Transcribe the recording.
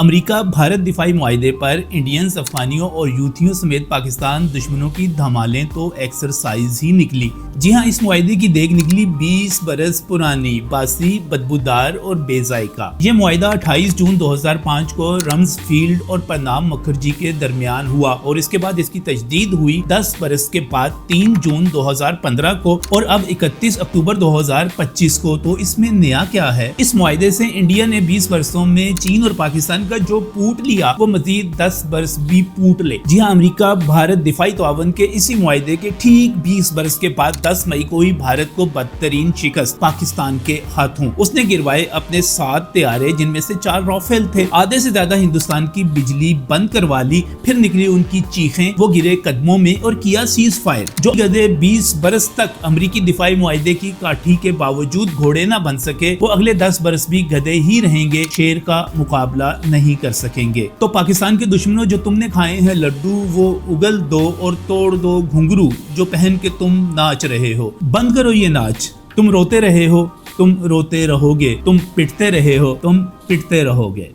امریکہ بھارت دفاعی معاہدے پر انڈینز، افغانیوں اور یوتھیوں سمیت پاکستان دشمنوں کی دھمالیں تو ایکسرسائز ہی نکلی۔ جی ہاں، اس معاہدے کی دیگ نکلی 20 برس پرانی، باسی، بدبودار اور بے ذائقہ۔ یہ معاہدہ 28 جون 2005 کو رمز فیلڈ اور پرناب مکھرجی کے درمیان ہوا اور اس کے بعد اس کی تجدید ہوئی 10 برس کے بعد 3 جون 2015 کو اور اب 31 اکتوبر 2025 کو۔ تو اس میں نیا کیا ہے؟ اس معاہدے سے انڈیا نے 20 برسوں میں چین اور پاکستان کا جو پوٹ لیا وہ مزید 10 برس بھی پوٹ لے۔ جی ہاں، امریکہ بھارت دفاعی تعاون کے اسی معاہدے کے ٹھیک 20 برس کے بعد 10 مئی کو ہی بھارت کو بدترین شکست پاکستان کے ہاتھوں۔ اس نے گروائے اپنے 7 طیارے جن میں سے 4 رافیل تھے، آدھے سے زیادہ ہندوستان کی بجلی بند کروا لی، پھر نکلی ان کی چیخیں، وہ گرے قدموں میں اور کیا سیز فائر۔ جو گدھے 20 برس تک امریکی دفاعی معاہدے کی کاٹھی کے باوجود گھوڑے نہ بن سکے، وہ اگلے 10 برس بھی گدھے ہی رہیں گے، شیر کا مقابلہ نہیں کر سکیں گے۔ تو پاکستان کے دشمنوں، جو تم نے کھائے ہیں لڈو، وہ اگل دو اور توڑ دو گھنگرو جو پہن کے تم ناچ رہے ہو۔ بند کرو یہ ناچ، تم روتے رہے ہو، تم روتے رہو گے، تم پٹتے رہے ہو، تم پٹتے رہو گے۔